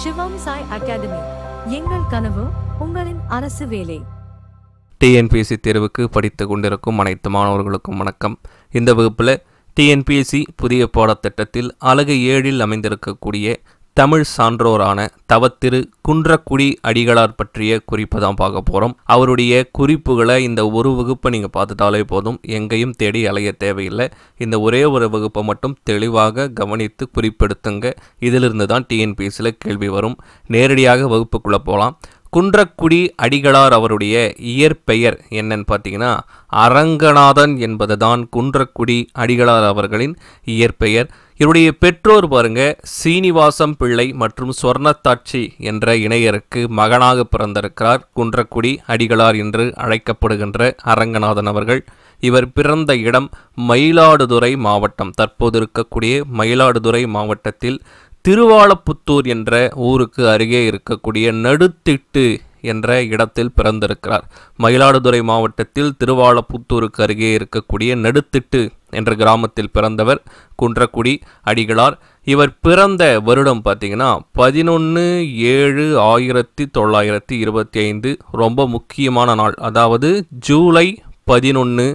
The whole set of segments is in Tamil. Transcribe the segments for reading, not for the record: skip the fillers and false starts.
சிவம் சாய் அகாடமி. எங்கள் கனவு உங்களின் அரசு வேலை. டிஎன்பிஎஸ்சி தேர்வுக்கு படித்து கொண்டிருக்கும் அனைத்து மாணவர்களுக்கும் வணக்கம். இந்த வகுப்பில் டிஎன்பிஎஸ்சி புதிய பாடத்திட்டத்தில் அலகு 7இல் அமைந்திருக்கக்கூடிய தமிழ் சான்றோரான தவத்திரு குன்றக்குடி அடிகளார் பற்றிய குறிப்பை தான் பார்க்க போகிறோம். அவருடைய குறிப்புகளை இந்த ஒரு வகுப்பை நீங்கள் பார்த்துட்டாலே போதும், எங்கேயும் தேடி அலைய தேவையில்லை. இந்த ஒரே ஒரு வகுப்பை மட்டும் தெளிவாக கவனித்து குறிப்பெடுத்துங்க. இதிலிருந்து தான் டிஎன்பிஎஸ்சியில் கேள்வி வரும். நேரடியாக வகுப்புக்குள்ளே போகலாம். குன்றக்குடி அடிகளார் அவருடைய இயற்பெயர் என்னன்னு பார்த்தீங்கன்னா அரங்கநாதன் என்பது தான் குன்றக்குடி அடிகளார் அவர்களின் இயற்பெயர். இவருடைய பெற்றோர் பாருங்க, சீனிவாசம் பிள்ளை மற்றும் சொர்ணத்தாட்சி என்ற இணையருக்கு மகனாக பிறந்திருக்கிறார் குன்றக்குடி அடிகளார் என்று அழைக்கப்படுகின்ற அரங்கநாதன் அவர்கள். இவர் பிறந்த இடம் மயிலாடுதுறை மாவட்டம், தற்போது இருக்கக்கூடிய மயிலாடுதுறை மாவட்டத்தில் திருவாலப்புத்தூர் என்ற ஊருக்கு அருகே இருக்கக்கூடிய நடுத்திட்டு என்ற இடத்தில் பிறந்திருக்கிறார். மயிலாடுதுறை மாவட்டத்தில் திருவாலப்புத்தூருக்கு அருகே இருக்கக்கூடிய நடுத்திட்டு என்ற கிராமத்தில் பிறந்தவர் குன்றக்குடி அடிகளார். இவர் பிறந்த வருடம் பார்த்தீங்கன்னா 11/7/1925, ரொம்ப முக்கியமான நாள். அதாவது ஜூலை 11,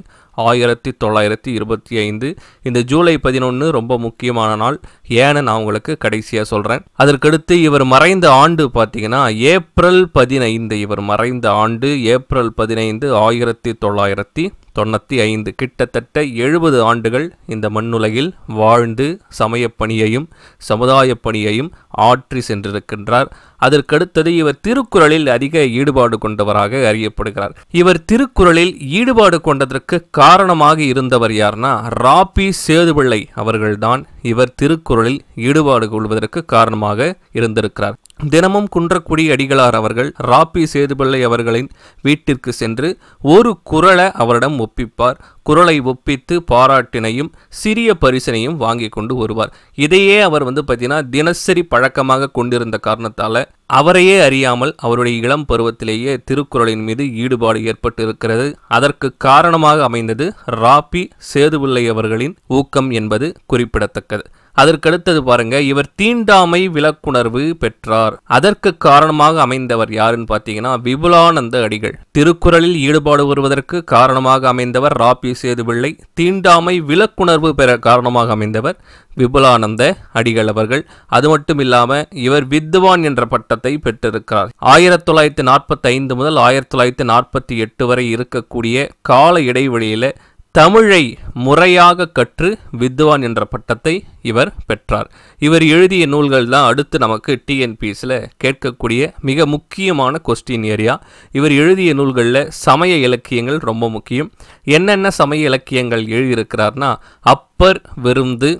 1925. இந்த ஜூலை 11 ரொம்ப முக்கியமான நாள். ஏன்னு நான் உங்களுக்கு கடைசியாக சொல்கிறேன். அதற்கடுத்து இவர் மறைந்த ஆண்டு பார்த்தீங்கன்னா ஏப்ரல் 15. இவர் மறைந்த ஆண்டு ஏப்ரல் 15, 1995. கிட்டத்தட்ட 70 ஆண்டுகள் இந்த மண்ணுலகில் வாழ்ந்து சமயப் பணியையும் சமுதாய பணியையும் ஆற்றி சென்றிருக்கின்றார். அதற்கடுத்தது இவர் திருக்குறளில் அதிக ஈடுபாடு கொண்டவராக அறியப்படுகிறார். இவர் திருக்குறளில் ஈடுபாடு கொண்டதற்கு காரணமாக இருந்தவர் யார்னா ராபி சேதுபிள்ளை அவர்கள்தான். இவர் திருக்குறளில் ஈடுபாடு கொள்வதற்கு காரணமாக இருந்திருக்கிறார். தினமும் குன்றக்குடி அடிகளார் அவர்கள் ராபி சேதுபிள்ளை அவர்களின் வீட்டிற்கு சென்று ஒரு குறளை அவரிடம் ஒப்பிப்பார். குறளை ஒப்பித்து பாராட்டினையும் சிறிய பரிசனையும் வாங்கி கொண்டு வருவார். இதையே அவர் பார்த்தீங்கன்னா தினசரி பழக்கமாக கொண்டிருந்த காரணத்தால் அவரையே அறியாமல் அவருடைய இளம் பருவத்திலேயே திருக்குறளின் மீது ஈடுபாடு ஏற்பட்டு இருக்கிறது. அதற்கு காரணமாக அமைந்தது ராபி சேதுபிள்ளை அவர்களின் ஊக்கம் என்பது குறிப்பிடத்தக்கது. அதற்கடுத்தது பாருங்க, இவர் தீண்டாமை விலக்குணர்வு பெற்றார். அதற்கு காரணமாக அமைந்தவர் யாருன்னு பார்த்தீங்கன்னா விபுலானந்த அடிகள். திருக்குறளில் ஈடுபாடு வருவதற்கு காரணமாக அமைந்தவர் ராபி சேதுபிள்ளை. தீண்டாமை விலக்குணர்வு பெற காரணமாக அமைந்தவர் விபுலானந்த அடிகள் அவர்கள். அது மட்டும் இல்லாம இவர் வித்வான் என்ற பட்டத்தை பெற்றிருக்கிறார். 1945 முதல் 1948 வரை இருக்கக்கூடிய கால இடைவெளியில தமிழை முறையாக கற்று வித்வான் என்ற பட்டத்தை இவர் பெற்றார். இவர் எழுதிய நூல்கள் தான் அடுத்து நமக்கு டிஎன்பிஎஸ்சியில் கேட்கக்கூடிய மிக முக்கியமான கொஸ்டின் ஏரியா. இவர் எழுதிய நூல்களில் சமய இலக்கியங்கள் ரொம்ப முக்கியம். என்னென்ன சமய இலக்கியங்கள் எழுதியிருக்கிறார்னா அப்பர் விருந்து,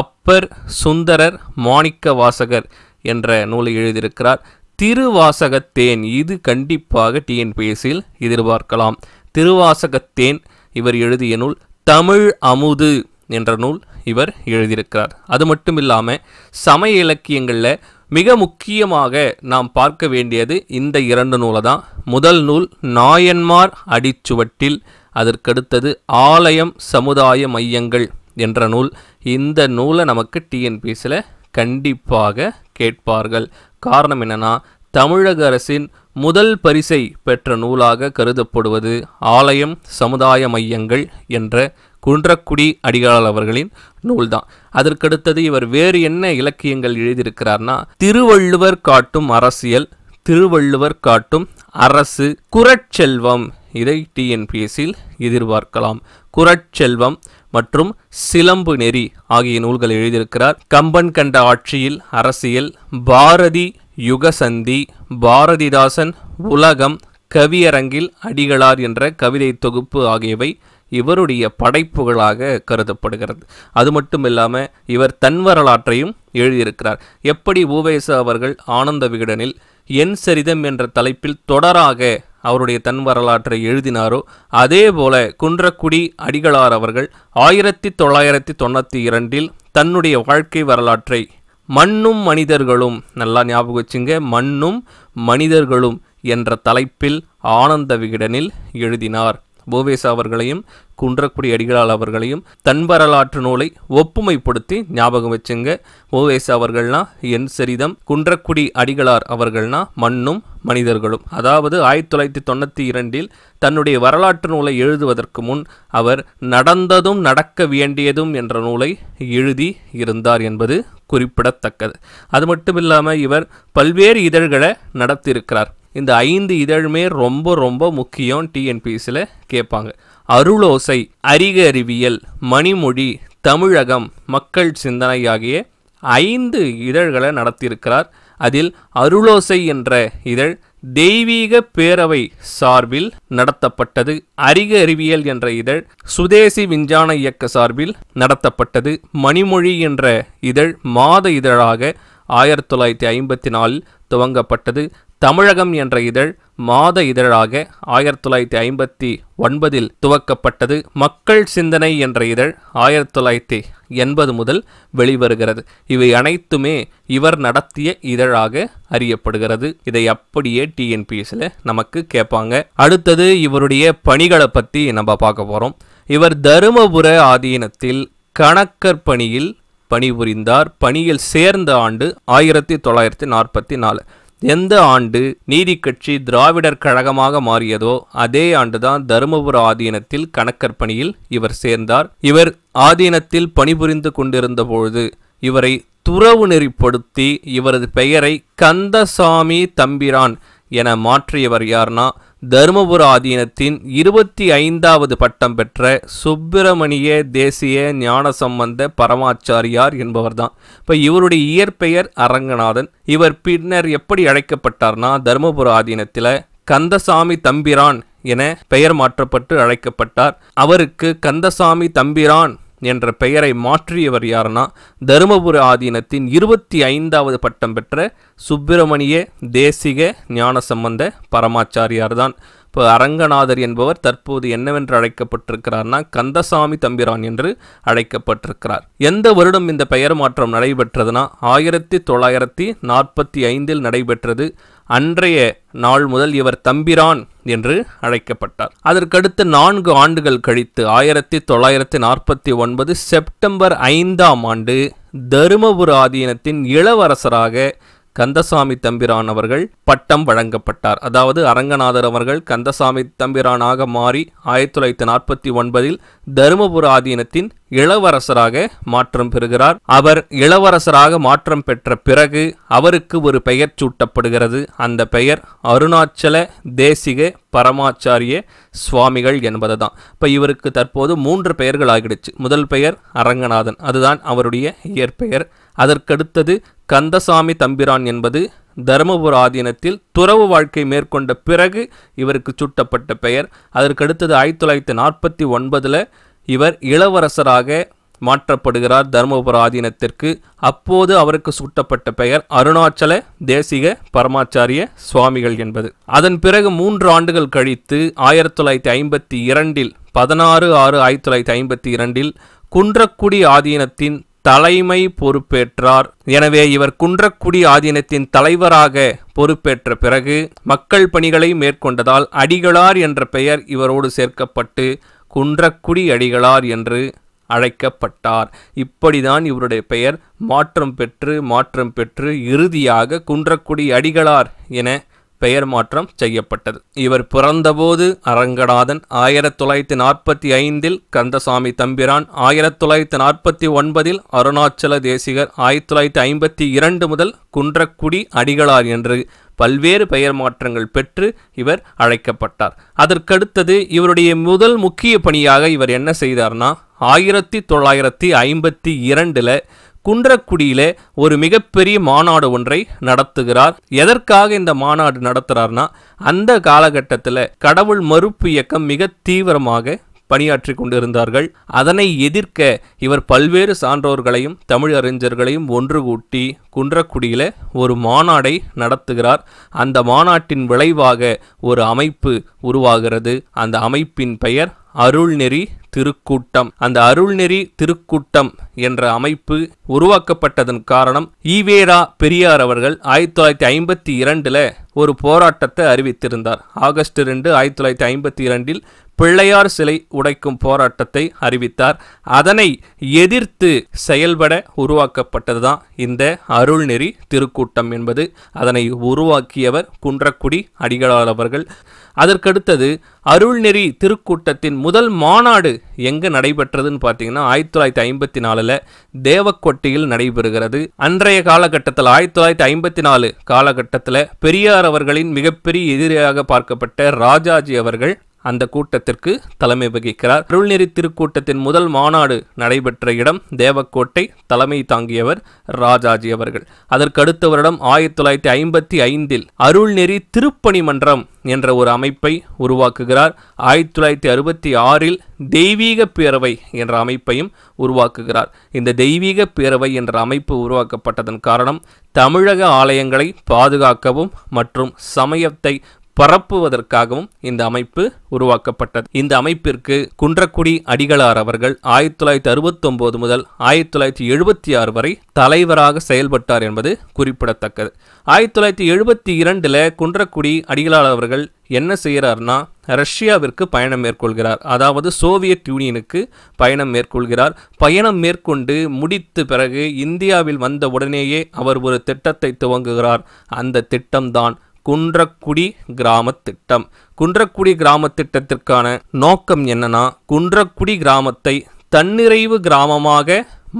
அப்பர் சுந்தரர் மாணிக்க வாசகர் என்ற நூலை எழுதியிருக்கிறார். திருவாசகத்தேன், இது கண்டிப்பாக டிஎன்பிஎஸ்சியில் எதிர்பார்க்கலாம். திருவாசகத்தேன் இவர் எழுதிய நூல். தமிழ் அமுது என்ற நூல் இவர் எழுதியிருக்கிறார். அது மட்டும் இல்லாமல் சமய இலக்கியங்களில் மிக முக்கியமாக நாம் பார்க்க வேண்டியது இந்த 2 நூலை தான். முதல் நூல் நாயன்மார் அடிச்சுவட்டில், அதற்கடுத்தது ஆலயம் சமுதாய மையங்கள் என்ற நூல். இந்த நூலை நமக்கு டிஎன்பிஎஸ்சியில் கண்டிப்பாக கேட்பார்கள். காரணம் என்னன்னா, தமிழக அரசின் முதல் பரிசை பெற்ற நூலாக கருதப்படுவது ஆலயம் சமுதாய மையங்கள் என்ற குன்றக்குடி அடிகளார் அவர்களின் நூல்தான். அதற்கடுத்தது இவர் வேறு என்ன இலக்கியங்கள் எழுதியிருக்கிறார்னா திருவள்ளுவர் காட்டும் அரசியல், திருவள்ளுவர் காட்டும் அரசு, குறட்செல்வம், இதை டிஎன்பிஎஸ்சியில் எதிர்பார்க்கலாம். குறட்செல்வம் மற்றும் சிலம்பு நெறி ஆகிய நூல்கள் எழுதியிருக்கிறார். கம்பன் கண்ட ஆட்சியில் அரசியல், பாரதி யுகசந்தி, பாரதிதாசன் உலகம், கவியரங்கில் அடிகளார் என்ற கவிதை தொகுப்பு ஆகியவை இவருடைய படைப்புகளாக கருதப்படுகிறது. அது மட்டும் இல்லாமல் இவர் தன் வரலாற்றையும் எழுதியிருக்கிறார். எப்படி உவேச அவர்கள் ஆனந்த விகடனில் என் சரிதம் என்ற தலைப்பில் தொடராக அவருடைய தன் வரலாற்றை எழுதினாரோ, அதே போல குன்றக்குடி அடிகளார் அவர்கள் 1992 தன்னுடைய வாழ்க்கை வரலாற்றை மண்ணும் மனிதர்களும், நல்லா ஞாபகம் வச்சுங்க, மண்ணும் மனிதர்களும் என்ற தலைப்பில் ஆனந்த விகடனில் எழுதினார். ஓவேசா அவர்களையும் குன்றக்குடி அடிகளார் அவர்களையும் தன் வரலாற்று நூலை ஒப்புமைப்படுத்தி ஞாபகம் வச்சுங்க. ஓவேசா அவர்கள்னா என் சரிதம், குன்றக்குடி அடிகளார் அவர்கள்னா மண்ணும் மனிதர்களும். அதாவது 1992 தன்னுடைய வரலாற்று நூலை எழுதுவதற்கு முன் அவர் நடந்ததும் நடக்க வேண்டியதும் என்ற நூலை எழுதி இருந்தார் என்பது குறிப்பிடத்தக்கது. அது மட்டும் இல்லாமல் இவர் பல்வேறு இதழ்களை நடத்தியிருக்கிறார். இந்த 5 இதழுமே ரொம்ப ரொம்ப முக்கியம். டிஎன்பிஎஸ்சியில் கேட்பாங்க. அருளோசை, அறிக அறிவியல், மணிமொழி, தமிழகம், மக்கள் சிந்தனை ஆகிய 5 இதழ்களை நடத்தியிருக்கிறார். அதில் அருளோசை என்ற இதழ் தெய்வீக பேரவை சார்பில் நடத்தப்பட்டது. அறிக அறிவியல் என்ற இதழ் சுதேசி விஞ்ஞான இயக்க சார்பில் நடத்தப்பட்டது. மணிமொழி என்ற இதழ் மாத இதழாக 1954 துவங்கப்பட்டது. தமிழகம் என்ற இதழ் மாத இதழாக 1959 துவக்கப்பட்டது. மக்கள் சிந்தனை என்ற இதழ் 1980 முதல் வெளிவருகிறது. இவை அனைத்துமே இவர் நடத்திய இதழாக அறியப்படுகிறது. இதை அப்படியே டிஎன்பிஎஸ்சில் நமக்கு கேட்பாங்க. அடுத்தது இவருடைய பணிகளை பற்றி நம்ம பார்க்க போகிறோம். இவர் தருமபுர ஆதீனத்தில் கணக்கர் பணியில் பணிபுரிந்தார். பணியில் சேர்ந்த ஆண்டு 1944. எந்த ஆண்டு நீதி கட்சி திராவிடர் கழகமாக மாறியதோ அதே ஆண்டுதான் தருமபுர ஆதீனத்தில் கணக்கர் பணியில் இவர் சேர்ந்தார். இவர் ஆதீனத்தில் பணிபுரிந்து கொண்டிருந்த பொழுது இவரை துறவு நெறிப்படுத்தி இவரது பெயரை கந்தசாமி தம்பிரான் என மாற்றியவர் யார்னா தருமபுர ஆதீனத்தின் 25வது பட்டம் பெற்ற சுப்பிரமணிய தேசிய ஞானசம்பந்த பரமாச்சாரியார் என்பவர்தான். இப்போ இவருடைய இயற்பெயர் அரங்கநாதன். இவர் பின்னர் எப்படி அழைக்கப்பட்டார்னா தருமபுர ஆதீனத்தில் கந்தசாமி தம்பிரான் என பெயர் மாற்றப்பட்டு அழைக்கப்பட்டார். அவருக்கு கந்தசாமி தம்பிரான் என்ற பெயரை மாற்றியவர் யாருன்னா தருமபுர ஆதீனத்தின் 25வது பட்டம் பெற்ற சுப்பிரமணிய தேசிக ஞானசம்பந்த பரமாச்சாரியார் தான். இப்போ அரங்கநாதர் என்பவர் தற்போது என்னவென்று அழைக்கப்பட்டிருக்கிறார்னா கந்தசாமி தம்பிரான் என்று அழைக்கப்பட்டிருக்கிறார். எந்த வருடம் இந்த பெயர் மாற்றம் நடைபெற்றதுன்னா 1945 நடைபெற்றது. அன்றைய நாள் முதல் இவர் தம்பிரான் என்று அழைக்கப்பட்டார். அதற்கடுத்து 4 ஆண்டுகள் கழித்து 1949 செப்டம்பர் 5ஆம் ஆண்டு தருமபுர ஆதீனத்தின் இளவரசராக கந்தசாமி தம்பிரான் அவர்கள் பட்டம் வழங்கப்பட்டார். அதாவது அரங்கநாதர் அவர்கள் கந்தசாமி தம்பிரானாக மாறி 1949 தருமபுர ஆதீனத்தின் இளவரசராக மாற்றம் பெறுகிறார். அவர் இளவரசராக மாற்றம் பெற்ற பிறகு அவருக்கு ஒரு பெயர் சூட்டப்படுகிறது. அந்த பெயர் அருணாச்சல தேசிக பரமாச்சாரிய சுவாமிகள் என்பதுதான். இப்போ இவருக்கு தற்போது 3 பெயர்கள் ஆகிடுச்சு. முதல் பெயர் அரங்கநாதன், அதுதான் அவருடைய இயற்பெயர். அதற்கடுத்தது கந்தசாமி தம்பிரான் என்பது தருமபுர ஆதீனத்தில் துறவு வாழ்க்கை மேற்கொண்ட பிறகு இவருக்கு சூட்டப்பட்ட பெயர். அதற்கடுத்தது 1949 இவர் இளவரசராக மாற்றப்படுகிறார் தருமபுர ஆதீனத்திற்கு. அப்போது அவருக்கு சூட்டப்பட்ட பெயர் அருணாச்சல தேசிக பரமாச்சாரிய சுவாமிகள் என்பது. அதன் பிறகு 3 ஆண்டுகள் கழித்து 1952 16/6/1952 குன்றக்குடி ஆதீனத்தின் தலைமை பொறுப்பேற்றார். எனவே இவர் குன்றக்குடி ஆதீனத்தின் தலைவராக பொறுப்பேற்ற பிறகு மக்கள் பணிகளை மேற்கொண்டதால் அடிகளார் என்ற பெயர் இவரோடு சேர்க்கப்பட்டு குன்றக்குடி அடிகளார் என்று அழைக்கப்பட்டார். இப்படிதான் இவருடைய பெயர் மாற்றம் பெற்று இறுதியாக குன்றக்குடி அடிகளார் என பெயர் மாற்றம் செய்யப்பட்டது. இவர் பிறந்தபோது அரங்கநாதன், 1945 கந்தசாமி தம்பிரான், 1949 அருணாச்சல தேசிகர், 1952 முதல் குன்றக்குடி அடிகளார் என்று பல்வேறு பெயர் மாற்றங்கள் பெற்று இவர் அழைக்கப்பட்டார். அதற்கடுத்தது இவருடைய முதல் முக்கிய பணியாக இவர் என்ன செய்தார்னா 1952 குன்றக்குடியில ஒரு மிகப்பெரிய மாநாடு ஒன்றை நடத்துகிறார். எதற்காக இந்த மாநாடு நடத்துகிறார்னா அந்த காலகட்டத்தில் கடவுள் மறுப்பு இயக்கம் மிக தீவிரமாக பணியாற்றி கொண்டிருந்தார்கள். அதனை எதிர்க்க இவர் பல்வேறு சான்றோர்களையும் தமிழ் அறிஞர்களையும் ஒன்று கூட்டி குன்றக்குடியில் ஒரு மாநாடை நடத்துகிறார். அந்த மாநாட்டின் விளைவாக ஒரு அமைப்பு உருவாகிறது. அந்த அமைப்பின் பெயர் அருள்நெறி திருக்கூட்டம். அந்த அருள்நெறி திருக்கூட்டம் என்ற அமைப்பு உருவாக்கப்பட்டதன் காரணம் ஈவேரா பெரியார் அவர்கள் 1952 ஒரு போராட்டத்தை அறிவித்திருந்தார். ஆகஸ்ட் 2, 1952 பிள்ளையார் சிலை உடைக்கும் போராட்டத்தை அறிவித்தார். அதனை எதிர்த்து செயல்பட உருவாக்கப்பட்டதுதான் இந்த அருள்நெறி திருக்கூட்டம் என்பது. அதனை உருவாக்கியவர் குன்றக்குடி அடிகளார் அவர்கள். அதற்கடுத்தது அருள்நெறி திருக்கூட்டத்தின் முதல் மாநாடு எங்கே நடைபெற்றதுன்னு பார்த்தீங்கன்னா 1954 தேவக்கோட்டையில் நடைபெறுகிறது. அன்றைய காலகட்டத்தில் 1954 காலகட்டத்தில் பெரியார் அவர்களின் மிகப்பெரிய எதிரியாக பார்க்கப்பட்ட ராஜாஜி அவர்கள் அந்த கூட்டத்திற்கு தலைமை வகிக்கிறார். அருள்நெறி திருக்கூட்டத்தின் முதல் மாநாடு நடைபெற்ற இடம் தேவக்கோட்டை. தலைமை தாங்கியவர் ராஜாஜி அவர்கள். அதற்கடுத்த வருடம் 1955 அருள்நெறி திருப்பணி மன்றம் என்ற ஒரு அமைப்பை உருவாக்குகிறார். 1966 தெய்வீக பேரவை என்ற அமைப்பையும் உருவாக்குகிறார். இந்த தெய்வீக பேரவை என்ற அமைப்பு உருவாக்கப்பட்டதன் காரணம் தமிழக ஆலயங்களை பாதுகாக்கவும் மற்றும் சமயத்தை பரப்புவதற்காகவும் இந்த அமைப்பு உருவாக்கப்பட்டது. இந்த அமைப்பிற்கு குன்றக்குடி அடிகளார் அவர்கள் 1969 முதல் 1976 வரை தலைவராக செயல்பட்டார் என்பது குறிப்பிடத்தக்கது. 1972 குன்றக்குடி அடிகளார் அவர்கள் என்ன செய்கிறார்னா ரஷ்யாவிற்கு பயணம் மேற்கொள்கிறார். அதாவது சோவியத் யூனியனுக்கு பயணம் மேற்கொள்கிறார். பயணம் மேற்கொண்டு முடித்த பிறகு இந்தியாவில் வந்த உடனேயே அவர் ஒரு திட்டத்தை துவங்குகிறார். அந்த திட்டம்தான் குன்றக்குடி கிராம திட்டம். குன்றக்குடி கிராம திட்டத்திற்கான நோக்கம் என்னன்னா, குன்றக்குடி கிராமத்தை தன்னிறைவு கிராமமாக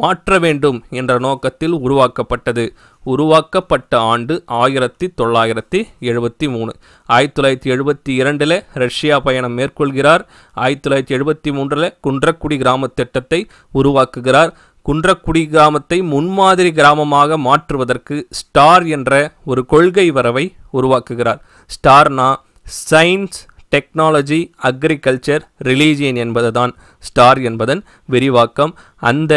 மாற்ற வேண்டும் என்ற நோக்கத்தில் உருவாக்கப்பட்டது. உருவாக்கப்பட்ட ஆண்டு 1973. 1972 ரஷ்யா பயணம் மேற்கொள்கிறார். 1973 குன்றக்குடி கிராம திட்டத்தை உருவாக்குகிறார். குன்றக்குடி கிராமத்தை முன்மாதிரி கிராமமாக மாற்றுவதற்கு ஸ்டார் என்ற ஒரு கொள்கை வரவை உருவாக்குகிறார். ஸ்டார்னா சயின்ஸ், டெக்னாலஜி, அக்ரிகல்ச்சர், ரிலீஜியன் என்பதுதான் ஸ்டார் என்பதன் விரிவாக்கம். அந்த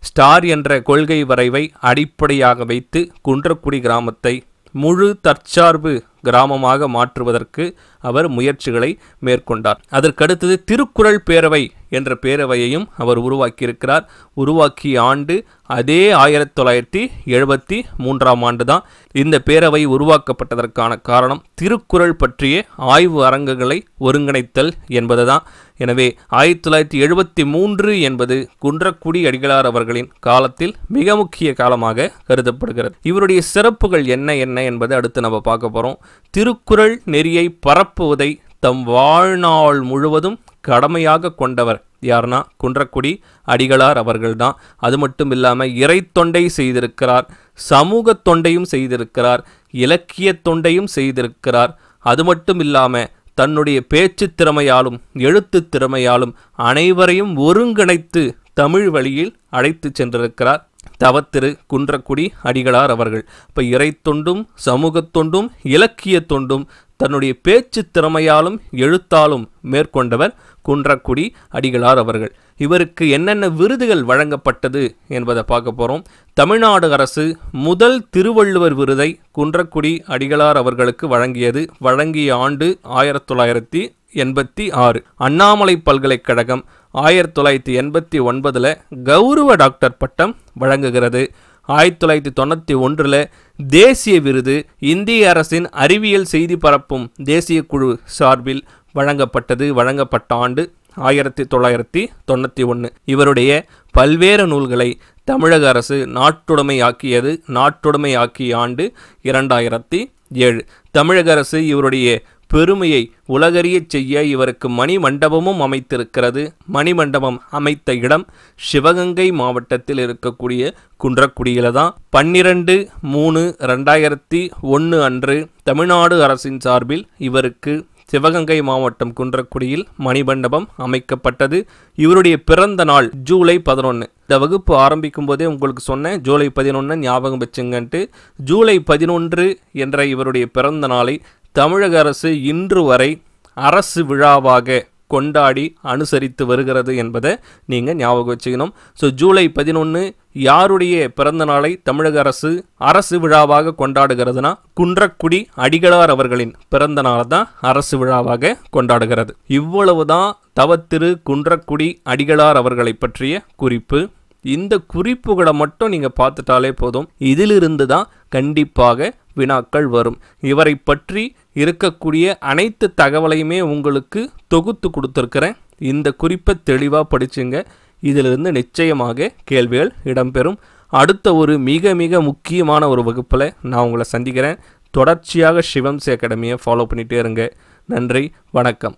ஸ்டார் என்ற கொள்கை வரைவை அடிப்படையாக வைத்து குன்றக்குடி கிராமத்தை முழு தற்சார்பு கிராமமாக மாற்றுவதற்கு அவர் முயற்சிகளை மேற்கொண்டார். அதற்கடுத்தது திருக்குறள் பேரவை என்ற பேரவையையும் அவர் உருவாக்கியிருக்கிறார். உருவாக்கிய ஆண்டு அதே 1973 ஆண்டு தான். இந்த பேரவை உருவாக்கப்பட்டதற்கான காரணம் திருக்குறள் பற்றிய ஆய்வு அரங்குகளை ஒருங்கிணைத்தல் என்பதுதான். எனவே 1973 என்பது குன்றக்குடி அடிகளார் அவர்களின் காலத்தில் மிக முக்கிய காலமாக கருதப்படுகிறது. இவருடைய சிறப்புகள் என்ன என்பது அடுத்து நம்ம பார்க்க போறோம். திருக்குறள் நெறியை பரப்புவதை தம் வாழ்நாள் முழுவதும் கடமையாக கொண்டவர் யார்னா குன்றக்குடி அடிகளார் அவர்கள்தான். அது மட்டும் இல்லாமல் இறை தொண்டை செய்திருக்கிறார், சமூக தொண்டையும் செய்திருக்கிறார், இலக்கிய தொண்டையும் செய்திருக்கிறார். அது மட்டும் இல்லாமல் தன்னுடைய பேச்சு திறமையாலும் எழுத்து திறமையாலும் அனைவரையும் ஒருங்கிணைத்து தமிழ் வழியில் அழைத்து சென்றிருக்கிறார் தவத்திரு குன்றக்குடி அடிகளார் அவர்கள். இப்போ இறை தொண்டும் சமூக தொண்டும் இலக்கிய தொண்டும் தன்னுடைய பேச்சு திறமையாலும் எழுத்தாலும் மேற்கொண்டவர் குன்றக்குடி அடிகளார் அவர்கள். இவருக்கு என்னென்ன விருதுகள் வழங்கப்பட்டது என்பதை பார்க்க போகிறோம். தமிழ்நாடு அரசு முதல் திருவள்ளுவர் விருதை குன்றக்குடி அடிகளார் அவர்களுக்கு வழங்கிய ஆண்டு 1986. அண்ணாமலை பல்கலைக்கழகம் 1989 கௌரவ டாக்டர் பட்டம் வழங்குகிறது. 1991 தேசிய விருது இந்திய அரசின் அறிவியல் செய்தி பரப்பும் தேசிய குழு சார்பில் வழங்கப்பட்ட ஆண்டு 1991. இவருடைய பல்வேறு நூல்களை தமிழக அரசு நாட்டுடைமையாக்கிய ஆண்டு 2007. தமிழக அரசு இவருடைய பெருமையை உலகறிய செய்ய இவருக்கு மணிமண்டபமும் அமைத்திருக்கிறது. மணிமண்டபம் அமைத்த இடம் சிவகங்கை மாவட்டத்தில் இருக்கக்கூடிய குன்றக்குடியில தான். 12/3/2001 அன்று தமிழ்நாடு அரசின் சார்பில் இவருக்கு சிவகங்கை மாவட்டம் குன்றக்குடியில் மணிமண்டபம் அமைக்கப்பட்டது. இவருடைய பிறந்த நாள் ஜூலை 11. இந்த வகுப்பு ஆரம்பிக்கும் போதே உங்களுக்கு சொன்னேன் ஜூலை 11 ஞாபகம் வச்சுங்கன்ட்டு. ஜூலை 11 என்ற இவருடைய பிறந்த நாளை தமிழக அரசு இன்று வரை அரசு விழாவாக கொண்டாடி அனுசரித்து வருகிறது என்பதை நீங்கள் ஞாபகம் வச்சுக்கணும். ஸோ ஜூலை 11 யாருடைய பிறந்த நாளை தமிழக அரசு விழாவாக கொண்டாடுகிறதுனா குன்றக்குடி அடிகளார் அவர்களின் பிறந்த நாளை தான் அரசு விழாவாக கொண்டாடுகிறது. இவ்வளவுதான் தவத்திரு குன்றக்குடி அடிகளார் அவர்களை பற்றிய குறிப்பு. இந்த குறிப்புகளை மட்டும் நீங்கள் பார்த்துட்டாலே போதும். இதிலிருந்து தான் கண்டிப்பாக வினாக்கள் வரும். இவரை பற்றி இருக்கக்கூடிய அனைத்து தகவலையுமே உங்களுக்கு தொகுத்து கொடுத்துருக்கிறேன். இந்த குறிப்பை தெளிவாக படிச்சுங்க. இதிலிருந்து நிச்சயமாக கேள்விகள் இடம்பெறும். அடுத்த ஒரு மிக மிக முக்கியமான ஒரு வகுப்பில் நான் உங்களை சந்திக்கிறேன். தொடர்ச்சியாக சிவம்சி அகாடமியை ஃபாலோ பண்ணிகிட்டே இருங்க. நன்றி, வணக்கம்.